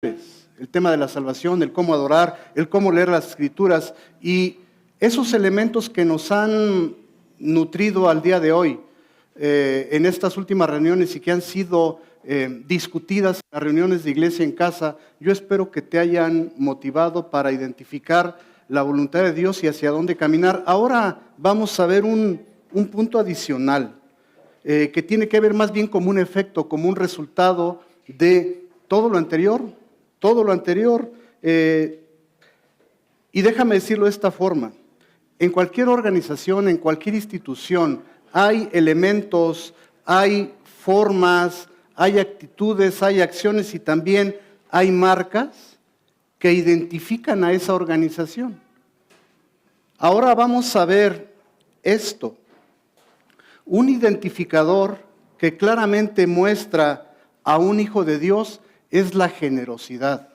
el tema de la salvación, el cómo adorar, el cómo leer las Escrituras y esos elementos que nos han nutrido al día de hoy en estas últimas reuniones y que han sido discutidas en las reuniones de iglesia en casa, yo espero que te hayan motivado para identificar la voluntad de Dios y hacia dónde caminar. Ahora vamos a ver un punto adicional que tiene que ver más bien como un efecto, como un resultado de todo lo anterior. Y déjame decirlo de esta forma. En cualquier organización, en cualquier institución, hay elementos, hay formas, hay actitudes, hay acciones y también hay marcas que identifican a esa organización. Ahora vamos a ver esto. Un identificador que claramente muestra a un hijo de Dios es la generosidad.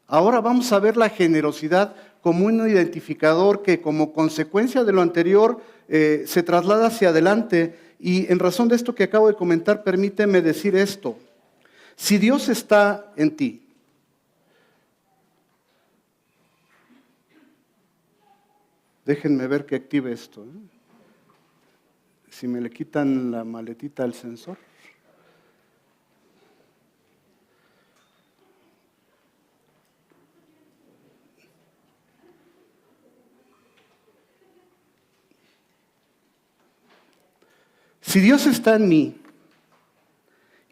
Ahora vamos a ver la generosidad como un identificador que como consecuencia de lo anterior se traslada hacia adelante. Y en razón de esto que acabo de comentar, permíteme decir esto. Si Dios está en ti, déjenme ver que active esto. Si me le quitan la maletita al sensor. Si Dios está en mí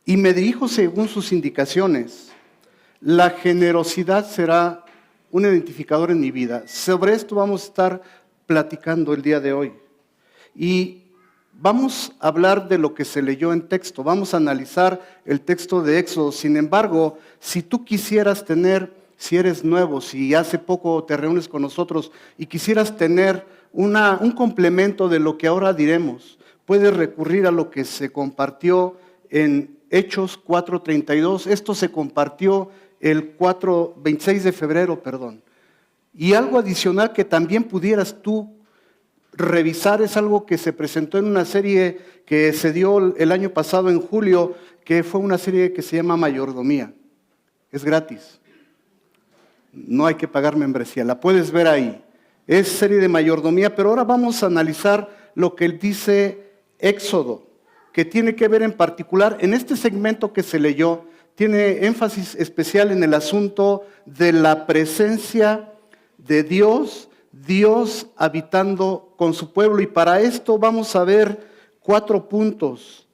y me dirijo según sus indicaciones, la generosidad será un identificador en mi vida. Sobre esto vamos a estar platicando el día de hoy. Y vamos a hablar de lo que se leyó en texto, vamos a analizar el texto de Éxodo. Sin embargo, si tú quisieras tener, si eres nuevo, si hace poco te reúnes con nosotros y quisieras tener un complemento de lo que ahora diremos, puedes recurrir a lo que se compartió en Hechos 4:32. Esto se compartió el 26 de febrero. Y algo adicional que también pudieras tú revisar es algo que se presentó en una serie que se dio el año pasado en julio, que fue una serie que se llama Mayordomía. Es gratis. No hay que pagar membresía, la puedes ver ahí. Es serie de mayordomía, pero ahora vamos a analizar lo que él dice Éxodo, que tiene que ver en particular, en este segmento que se leyó, tiene énfasis especial en el asunto de la presencia de Dios, Dios habitando con su pueblo. Y para esto vamos a ver 4 puntos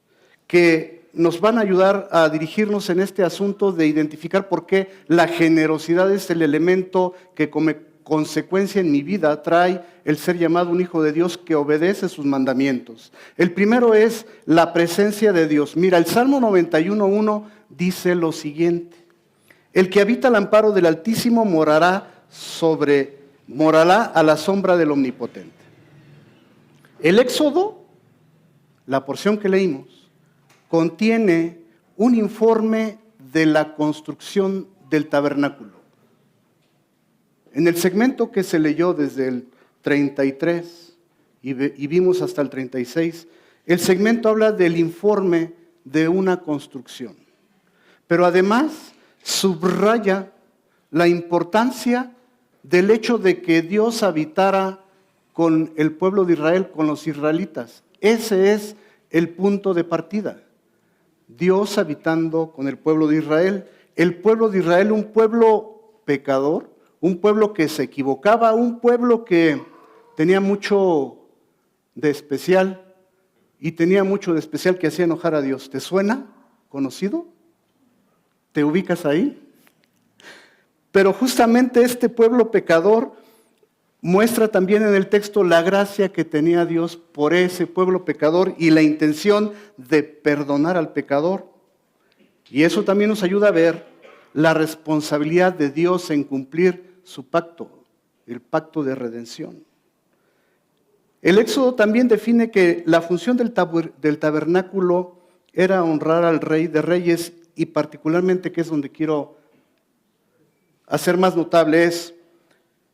que nos van a ayudar a dirigirnos en este asunto de identificar por qué la generosidad es el elemento que como consecuencia en mi vida trae el ser llamado un hijo de Dios que obedece sus mandamientos. El primero es la presencia de Dios. Mira, el Salmo 91:1 dice lo siguiente: el que habita al amparo del Altísimo morará a la sombra del Omnipotente. El Éxodo, la porción que leímos, contiene un informe de la construcción del tabernáculo. En el segmento que se leyó desde el 33 y vimos hasta el 36, el segmento habla del informe de una construcción. Pero además subraya la importancia del hecho de que Dios habitara con el pueblo de Israel, con los israelitas. Ese es el punto de partida. Dios habitando con el pueblo de Israel. El pueblo de Israel, un pueblo pecador, un pueblo que se equivocaba, un pueblo que tenía mucho de especial y tenía mucho de especial que hacía enojar a Dios. ¿Te suena conocido? ¿Te ubicas ahí? Pero justamente este pueblo pecador muestra también en el texto la gracia que tenía Dios por ese pueblo pecador y la intención de perdonar al pecador. Y eso también nos ayuda a ver la responsabilidad de Dios en cumplir su pacto, el pacto de redención. El Éxodo también define que la función del tabernáculo era honrar al Rey de Reyes y particularmente, que es donde quiero hacer más notable, es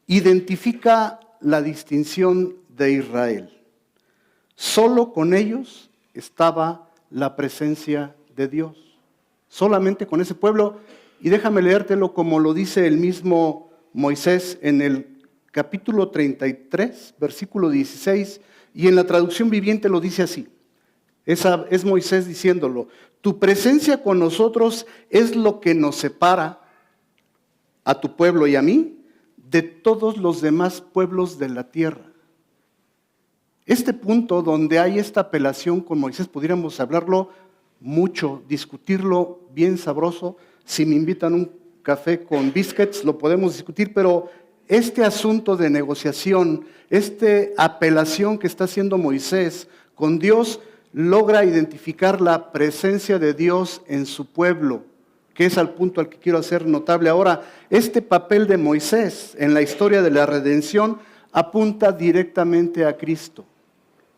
identifica la distinción de Israel. Solo con ellos estaba la presencia de Dios. Solamente con ese pueblo. Y déjame leértelo como lo dice el mismo Moisés en el capítulo 33, versículo 16, y en la traducción viviente lo dice así. Es Moisés diciéndolo: tu presencia con nosotros es lo que nos separa a tu pueblo y a mí de todos los demás pueblos de la tierra. Este punto donde hay esta apelación con Moisés, pudiéramos hablarlo mucho, discutirlo bien sabroso. Si me invitan un café con biscuits, lo podemos discutir, pero este asunto de negociación, esta apelación que está haciendo Moisés con Dios, logra identificar la presencia de Dios en su pueblo, que es al punto al que quiero hacer notable ahora. Este papel de Moisés en la historia de la redención apunta directamente a Cristo.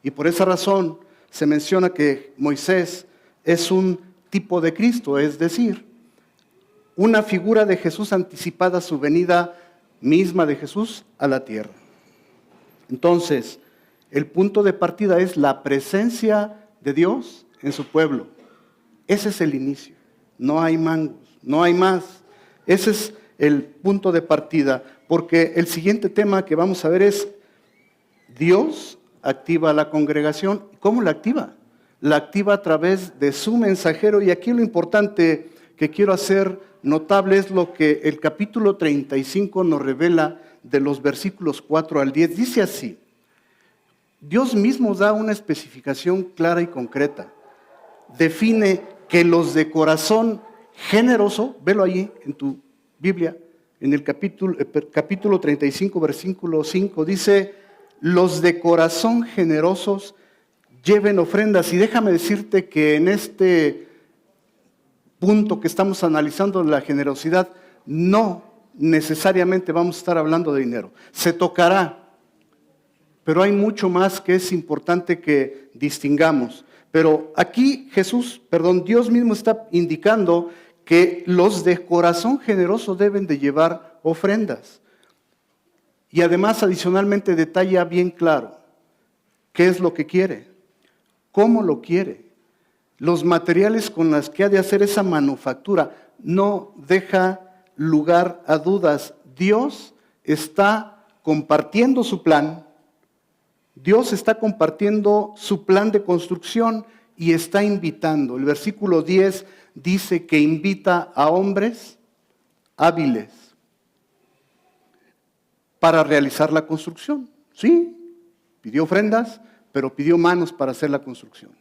Y por esa razón se menciona que Moisés es un tipo de Cristo, es decir, una figura de Jesús anticipada a su venida misma de Jesús a la tierra. Entonces, el punto de partida es la presencia de Dios en su pueblo. Ese es el inicio. No hay mangos, no hay más. Ese es el punto de partida, porque el siguiente tema que vamos a ver es: Dios activa a la congregación. ¿Cómo la activa? La activa a través de su mensajero, y aquí lo importante que quiero hacer notable es lo que el capítulo 35 nos revela de los versículos 4 al 10. Dice así: Dios mismo da una especificación clara y concreta. Define que los de corazón generoso, velo allí en tu Biblia, en el capítulo 35, versículo 5, dice: los de corazón generosos lleven ofrendas. Y déjame decirte que en este punto que estamos analizando de la generosidad, no necesariamente vamos a estar hablando de dinero. Se tocará, pero hay mucho más que es importante que distingamos. Pero aquí Dios mismo está indicando que los de corazón generoso deben de llevar ofrendas. Y además, adicionalmente, detalla bien claro qué es lo que quiere, cómo lo quiere, los materiales con los que ha de hacer esa manufactura. No deja lugar a dudas. Dios está compartiendo su plan. Dios está compartiendo su plan de construcción y está invitando. El versículo 10 dice que invita a hombres hábiles para realizar la construcción. Sí, pidió ofrendas, pero pidió manos para hacer la construcción.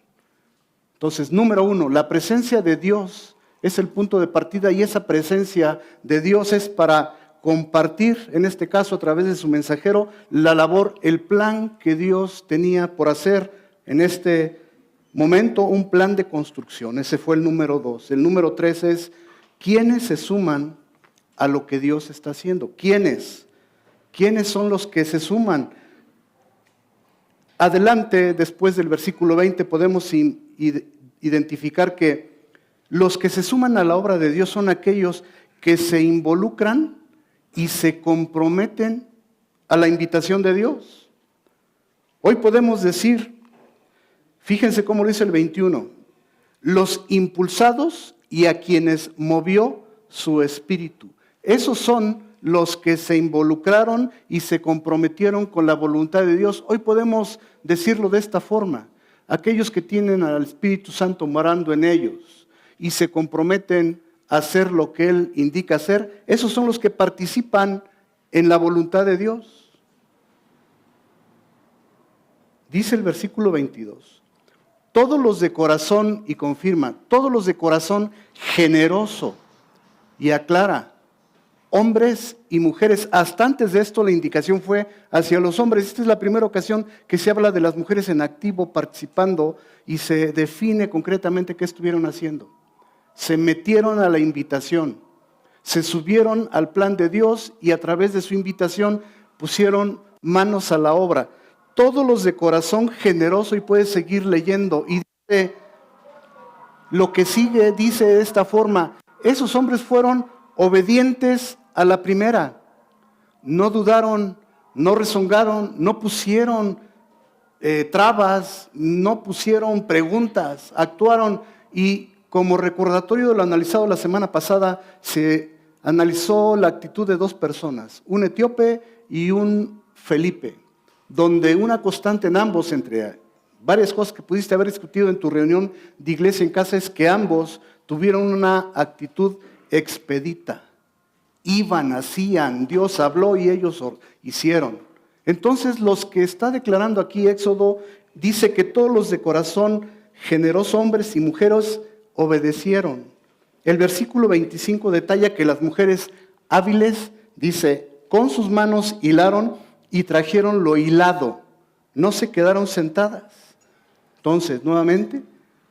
Entonces, número uno, la presencia de Dios es el punto de partida, y esa presencia de Dios es para compartir, en este caso a través de su mensajero, la labor, el plan que Dios tenía por hacer en este momento, un plan de construcción. Ese fue el número 2. El número 3 es: ¿quiénes se suman a lo que Dios está haciendo? ¿Quiénes? ¿Quiénes son los que se suman? Adelante, después del versículo 20, podemos identificar que los que se suman a la obra de Dios son aquellos que se involucran y se comprometen a la invitación de Dios. Hoy podemos decir, fíjense cómo lo dice el 21, los impulsados y a quienes movió su espíritu. Esos son los que se involucraron y se comprometieron con la voluntad de Dios. Hoy podemos decirlo de esta forma: aquellos que tienen al Espíritu Santo morando en ellos y se comprometen a hacer lo que Él indica hacer, esos son los que participan en la voluntad de Dios. Dice el versículo 22, todos los de corazón, y confirma, todos los de corazón generoso, y aclara, hombres y mujeres. Hasta antes de esto la indicación fue hacia los hombres. Esta es la primera ocasión que se habla de las mujeres en activo participando y se define concretamente qué estuvieron haciendo. Se metieron a la invitación, se subieron al plan de Dios y a través de su invitación pusieron manos a la obra. Todos los de corazón generoso, y puedes seguir leyendo, y dice, lo que sigue dice de esta forma: esos hombres fueron obedientes a la primera, no dudaron, no rezongaron, no pusieron trabas, no pusieron preguntas, actuaron. Y como recordatorio de lo analizado la semana pasada, se analizó la actitud de dos personas, un etíope y un Felipe, donde una constante en ambos, entre varias cosas que pudiste haber discutido en tu reunión de iglesia en casa, es que ambos tuvieron una actitud expedita. Iban, hacían, Dios habló y ellos hicieron. Entonces, los que está declarando aquí Éxodo, dice que todos los de corazón generoso, hombres y mujeres, obedecieron. El versículo 25 detalla que las mujeres hábiles, dice, con sus manos hilaron y trajeron lo hilado. No se quedaron sentadas. Entonces, nuevamente,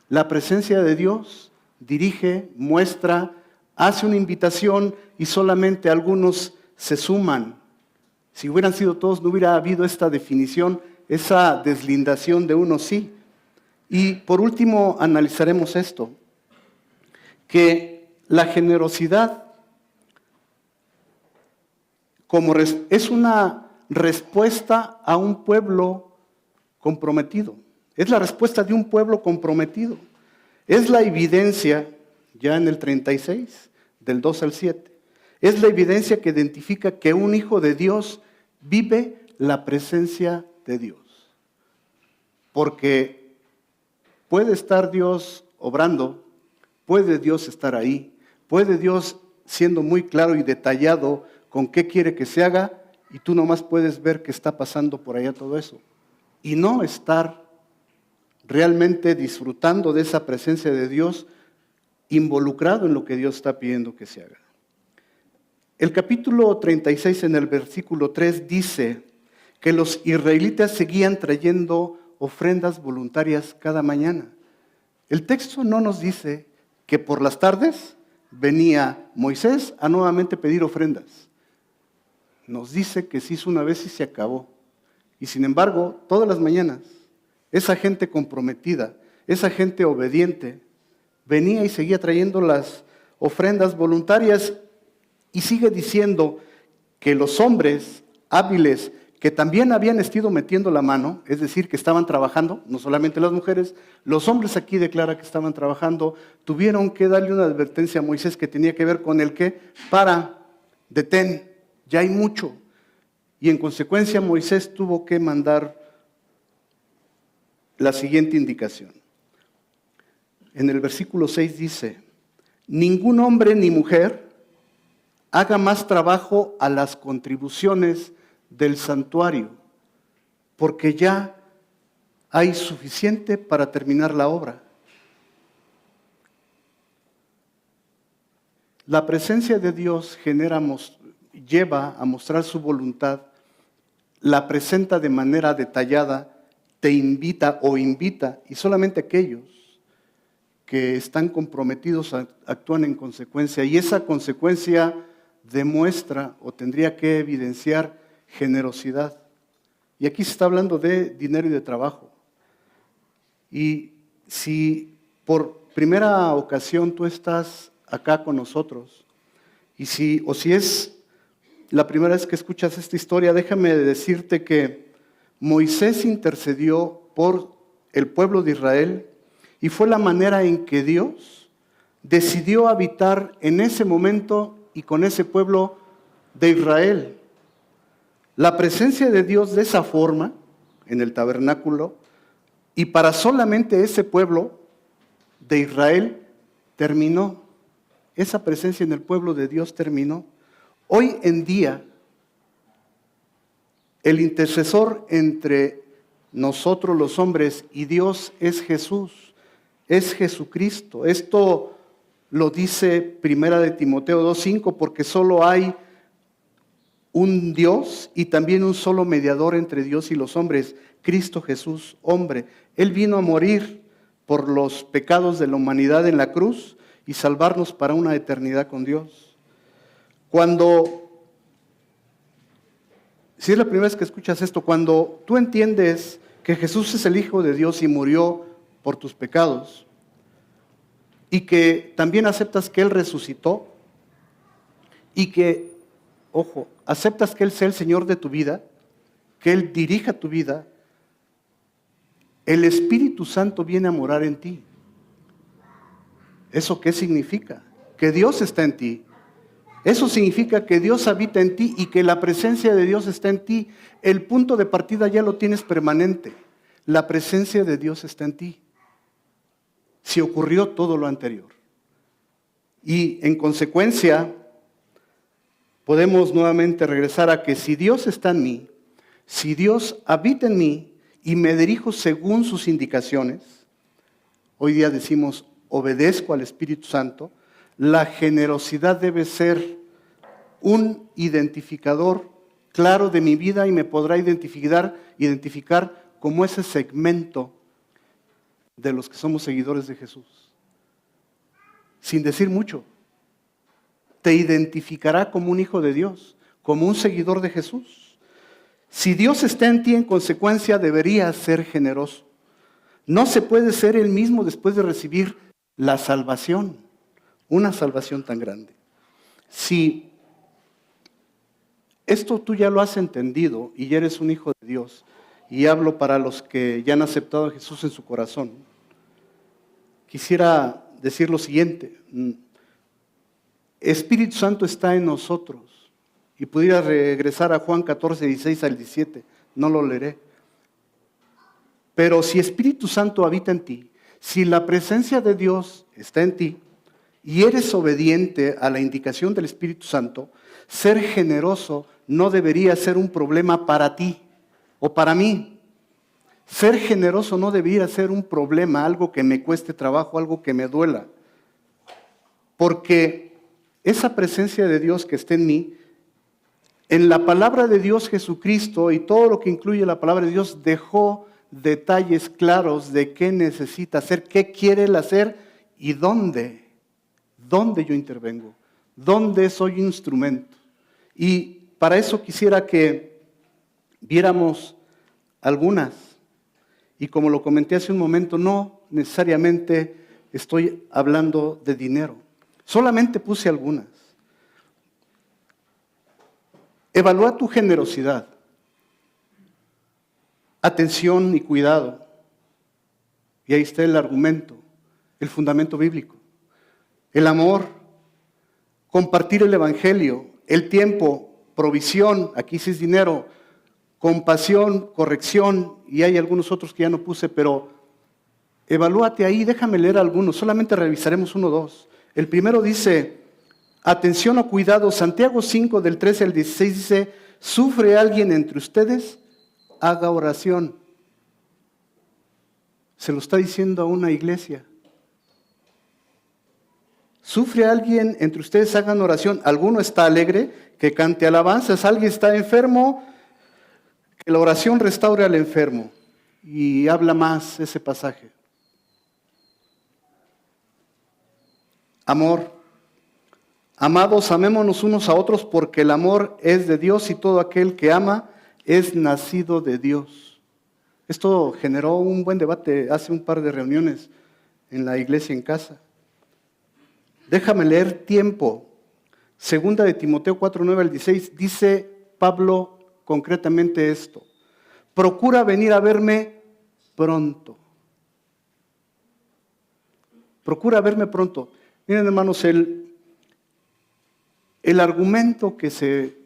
la presencia de Dios dirige, muestra, hace una invitación y solamente algunos se suman. Si hubieran sido todos, no hubiera habido esta definición, esa deslindación de unos sí. Y por último, analizaremos esto, que la generosidad es una respuesta a un pueblo comprometido. Es la respuesta de un pueblo comprometido. Es la evidencia, ya en el 36, del 2 al 7, es la evidencia que identifica que un hijo de Dios vive la presencia de Dios. Porque puede estar Dios obrando, puede Dios estar ahí, puede Dios siendo muy claro y detallado con qué quiere que se haga, y tú nomás puedes ver que está pasando por allá todo eso. Y no estar realmente disfrutando de esa presencia de Dios, involucrado en lo que Dios está pidiendo que se haga. El capítulo 36 en el versículo 3 dice que los israelitas seguían trayendo ofrendas voluntarias cada mañana. El texto no nos dice que por las tardes venía Moisés a nuevamente pedir ofrendas. Nos dice que se hizo una vez y se acabó. Y sin embargo, todas las mañanas, esa gente comprometida, esa gente obediente, venía y seguía trayendo las ofrendas voluntarias, y sigue diciendo que los hombres hábiles que también habían estado metiendo la mano, es decir, que estaban trabajando, no solamente las mujeres, los hombres aquí declara que estaban trabajando, tuvieron que darle una advertencia a Moisés que tenía que ver con el que, detén, ya hay mucho. Y en consecuencia Moisés tuvo que mandar la siguiente indicación. En el versículo 6 dice, ningún hombre ni mujer haga más trabajo a las contribuciones del santuario, porque ya hay suficiente para terminar la obra. La presencia de Dios lleva a mostrar su voluntad, la presenta de manera detallada, te invita, y solamente aquellos que están comprometidos actúan en consecuencia, y esa consecuencia demuestra o tendría que evidenciar generosidad. Y aquí se está hablando de dinero y de trabajo. Y si por primera ocasión tú estás acá con nosotros, y si es la primera vez que escuchas esta historia, déjame decirte que Moisés intercedió por el pueblo de Israel y fue la manera en que Dios decidió habitar en ese momento y con ese pueblo de Israel. La presencia de Dios de esa forma, en el tabernáculo, y para solamente ese pueblo de Israel, terminó. Esa presencia en el pueblo de Dios terminó. Hoy en día, el intercesor entre nosotros los hombres y Dios es Jesús, es Jesucristo. Esto lo dice 1 Timoteo 2:5, porque solo hay un Dios y también un solo mediador entre Dios y los hombres, Cristo Jesús, hombre. Él vino a morir por los pecados de la humanidad en la cruz y salvarnos para una eternidad con Dios. Si es la primera vez que escuchas esto, cuando tú entiendes que Jesús es el Hijo de Dios y murió por tus pecados, y que también aceptas que Él resucitó, y que, aceptas que Él sea el Señor de tu vida, que Él dirija tu vida, el Espíritu Santo viene a morar en ti. ¿Eso qué significa? Que Dios está en ti. Eso significa que Dios habita en ti y que la presencia de Dios está en ti. El punto de partida ya lo tienes permanente. La presencia de Dios está en ti. Si ocurrió todo lo anterior. Y en consecuencia, podemos nuevamente regresar a que si Dios está en mí, si Dios habita en mí y me dirijo según sus indicaciones, hoy día decimos obedezco al Espíritu Santo, la generosidad debe ser un identificador claro de mi vida y me podrá identificar como ese segmento de los que somos seguidores de Jesús. Sin decir mucho, te identificará como un hijo de Dios, como un seguidor de Jesús. Si Dios está en ti, en consecuencia, deberías ser generoso. No se puede ser el mismo después de recibir la salvación, una salvación tan grande. Si esto tú ya lo has entendido y ya eres un hijo de Dios, y hablo para los que ya han aceptado a Jesús en su corazón, quisiera decir lo siguiente. Espíritu Santo está en nosotros. Y pudiera regresar a Juan 14, 16 al 17. No lo leeré. Pero si Espíritu Santo habita en ti, si la presencia de Dios está en ti, y eres obediente a la indicación del Espíritu Santo, ser generoso no debería ser un problema para ti o para mí. Ser generoso no debería ser un problema, algo que me cueste trabajo, algo que me duela. Porque esa presencia de Dios que está en mí, en la palabra de Dios Jesucristo y todo lo que incluye la palabra de Dios, dejó detalles claros de qué necesita hacer, qué quiere él hacer y dónde yo intervengo, dónde soy instrumento. Y para eso quisiera que viéramos algunas. Y como lo comenté hace un momento, no necesariamente estoy hablando de dinero. Solamente puse algunas. Evalúa tu generosidad. Atención y cuidado. Y ahí está el argumento, el fundamento bíblico. El amor, compartir el evangelio, el tiempo, provisión, aquí sí es dinero, compasión, corrección, y hay algunos otros que ya no puse, pero evalúate ahí, déjame leer algunos, solamente revisaremos uno o dos. El primero dice, atención o cuidado, Santiago 5 del 13 al 16 dice, ¿sufre alguien entre ustedes? Haga oración. Se lo está diciendo a una iglesia. ¿Sufre alguien entre ustedes? Hagan oración. ¿Alguno está alegre? Que cante alabanzas. ¿Alguien está enfermo? Que la oración restaure al enfermo. Y habla más ese pasaje. Amor. Amados, amémonos unos a otros porque el amor es de Dios y todo aquel que ama es nacido de Dios. Esto generó un buen debate hace un par de reuniones en la iglesia en casa. Déjame leer tiempo. Segunda de Timoteo 4, 9 al 16, dice Pablo concretamente esto. Procura venir a verme pronto. Procura verme pronto. Miren, hermanos, el argumento que se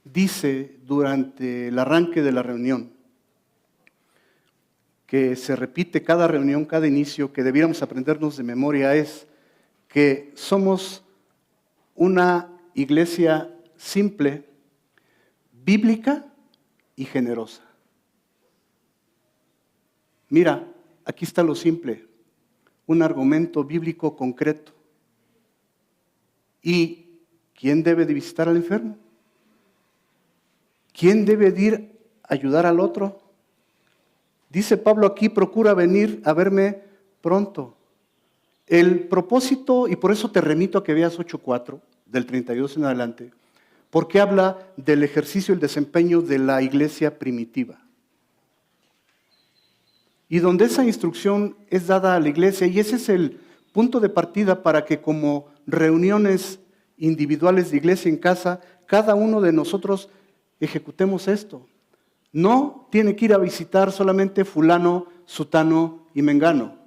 dice durante el arranque de la reunión, que se repite cada reunión, cada inicio, que debiéramos aprendernos de memoria, es que somos una iglesia simple, bíblica y generosa. Mira, aquí está lo simple, un argumento bíblico concreto. ¿Y quién debe de visitar al enfermo? ¿Quién debe de ir a ayudar al otro? Dice Pablo aquí, procura venir a verme pronto. El propósito, y por eso te remito a que veas 8.4, del 32 en adelante, porque habla del ejercicio y el desempeño de la iglesia primitiva. Y donde esa instrucción es dada a la iglesia, y ese es el punto de partida para que como reuniones individuales de iglesia en casa, cada uno de nosotros ejecutemos esto. No tiene que ir a visitar solamente fulano, sutano y mengano.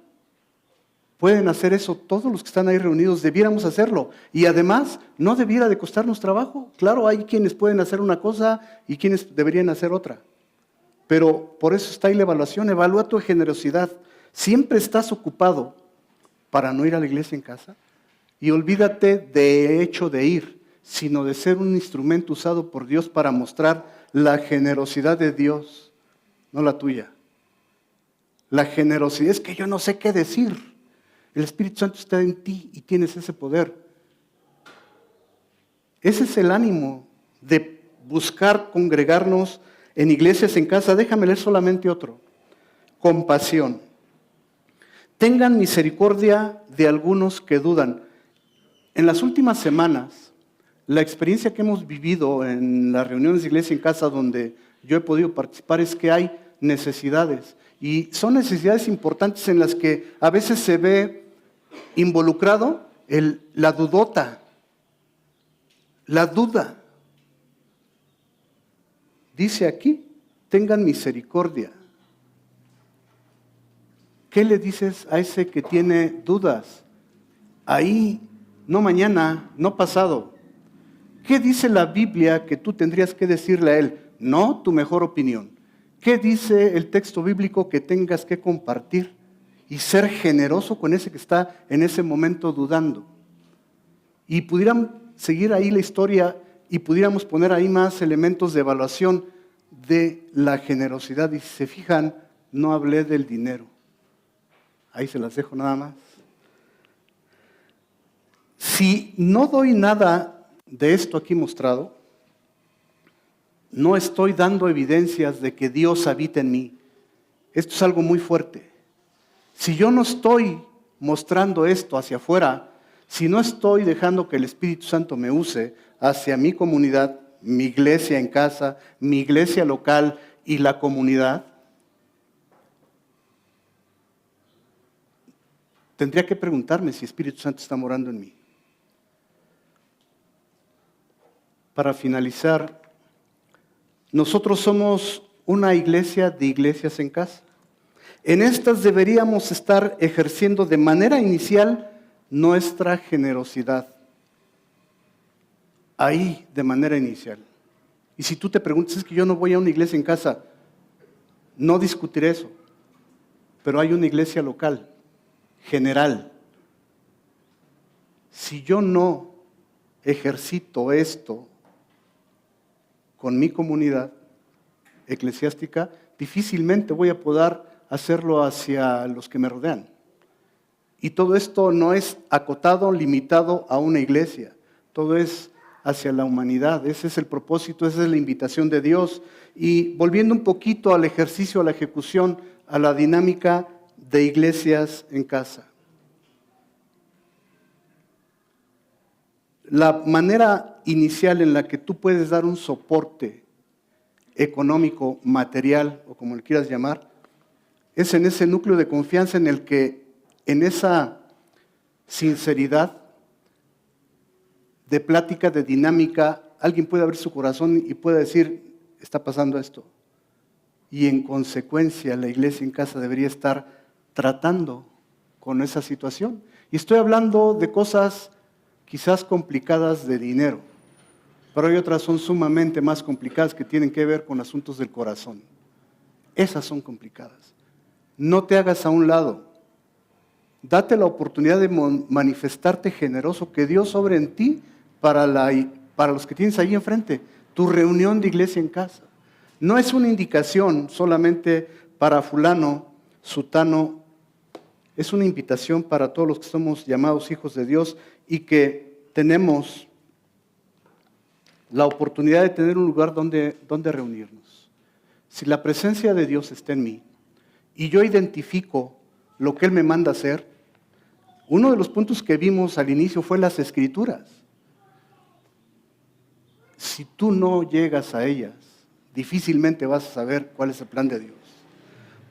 Pueden hacer eso todos los que están ahí reunidos, debiéramos hacerlo. Y además, no debiera de costarnos trabajo. Claro, hay quienes pueden hacer una cosa y quienes deberían hacer otra. Pero por eso está ahí la evaluación. Evalúa tu generosidad. ¿Siempre estás ocupado para no ir a la iglesia en casa? Y olvídate de hecho de ir, sino de ser un instrumento usado por Dios para mostrar la generosidad de Dios, no la tuya. La generosidad es que yo no sé qué decir. El Espíritu Santo está en ti y tienes ese poder. Ese es el ánimo de buscar congregarnos en iglesias en casa. Déjame leer solamente otro. Compasión. Tengan misericordia de algunos que dudan. En las últimas semanas, la experiencia que hemos vivido en las reuniones de iglesia en casa donde yo he podido participar es que hay necesidades. Y son necesidades importantes en las que a veces se ve involucrado la dudota, la duda. Dice aquí, tengan misericordia. ¿Qué le dices a ese que tiene dudas? Ahí, no mañana, no pasado. ¿Qué dice la Biblia que tú tendrías que decirle a él? No tu mejor opinión. ¿Qué dice el texto bíblico que tengas que compartir? Y ser generoso con ese que está en ese momento dudando. Y pudieran seguir ahí la historia y pudiéramos poner ahí más elementos de evaluación de la generosidad. Y si se fijan, no hablé del dinero. Ahí se las dejo nada más. Si no doy nada de esto aquí mostrado, no estoy dando evidencias de que Dios habita en mí. Esto es algo muy fuerte. Si yo no estoy mostrando esto hacia afuera, si no estoy dejando que el Espíritu Santo me use hacia mi comunidad, mi iglesia en casa, mi iglesia local y la comunidad, tendría que preguntarme si el Espíritu Santo está morando en mí. Para finalizar, nosotros somos una iglesia de iglesias en casa. En estas deberíamos estar ejerciendo de manera inicial nuestra generosidad. Ahí, de manera inicial. Y si tú te preguntas, es que yo no voy a una iglesia en casa, no discutiré eso. Pero hay una iglesia local, general. Si yo no ejercito esto con mi comunidad eclesiástica, difícilmente voy a poder hacerlo hacia los que me rodean. Y todo esto no es acotado, limitado a una iglesia. Todo es hacia la humanidad. Ese es el propósito, esa es la invitación de Dios. Y volviendo un poquito al ejercicio, a la ejecución, a la dinámica de iglesias en casa. La manera inicial en la que tú puedes dar un soporte económico, material, o como le quieras llamar, es en ese núcleo de confianza en el que, en esa sinceridad de plática, de dinámica, alguien puede abrir su corazón y puede decir, está pasando esto. Y en consecuencia la iglesia en casa debería estar tratando con esa situación. Y estoy hablando de cosas quizás complicadas de dinero, pero hay otras son sumamente más complicadas que tienen que ver con asuntos del corazón. Esas son complicadas. No te hagas a un lado. Date la oportunidad de manifestarte generoso, que Dios obre en ti para los que tienes ahí enfrente, tu reunión de iglesia en casa. No es una indicación solamente para fulano, sutano, es una invitación para todos los que somos llamados hijos de Dios y que tenemos la oportunidad de tener un lugar donde reunirnos. Si la presencia de Dios está en mí y yo identifico lo que Él me manda hacer, uno de los puntos que vimos al inicio fue las Escrituras. Si tú no llegas a ellas, difícilmente vas a saber cuál es el plan de Dios.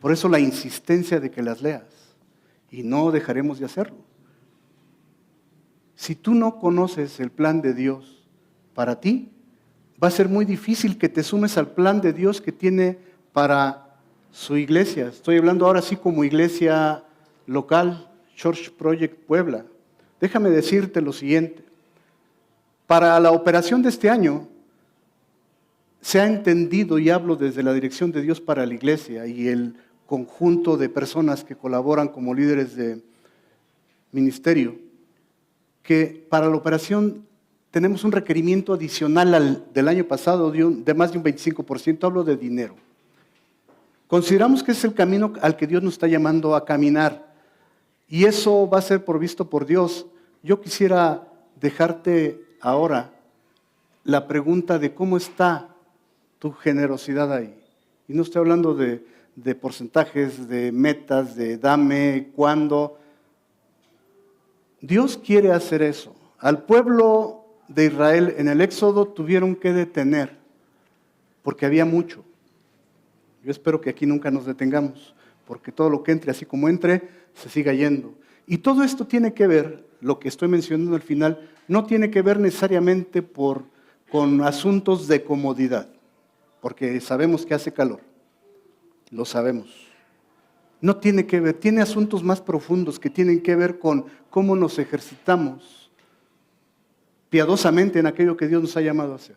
Por eso la insistencia de que las leas, y no dejaremos de hacerlo. Si tú no conoces el plan de Dios para ti, va a ser muy difícil que te sumes al plan de Dios que tiene para su iglesia. Estoy hablando ahora sí como iglesia local, Church Project Puebla. Déjame decirte lo siguiente. Para la operación de este año, se ha entendido, y hablo desde la dirección de Dios para la iglesia y el conjunto de personas que colaboran como líderes de ministerio, que para la operación tenemos un requerimiento adicional del año pasado de más de un 25%, hablo de dinero. Consideramos que es el camino al que Dios nos está llamando a caminar, y eso va a ser provisto por Dios. Yo quisiera dejarte ahora la pregunta de cómo está tu generosidad ahí. Y no estoy hablando de porcentajes, de metas, de dame, cuándo. Dios quiere hacer eso. Al pueblo de Israel en el Éxodo tuvieron que detener, porque había mucho. Yo espero que aquí nunca nos detengamos, porque todo lo que entre, así como entre, se siga yendo. Y todo esto tiene que ver, lo que estoy mencionando al final, no tiene que ver necesariamente con asuntos de comodidad, porque sabemos que hace calor, lo sabemos. No tiene que ver, tiene asuntos más profundos que tienen que ver con cómo nos ejercitamos piadosamente en aquello que Dios nos ha llamado a hacer.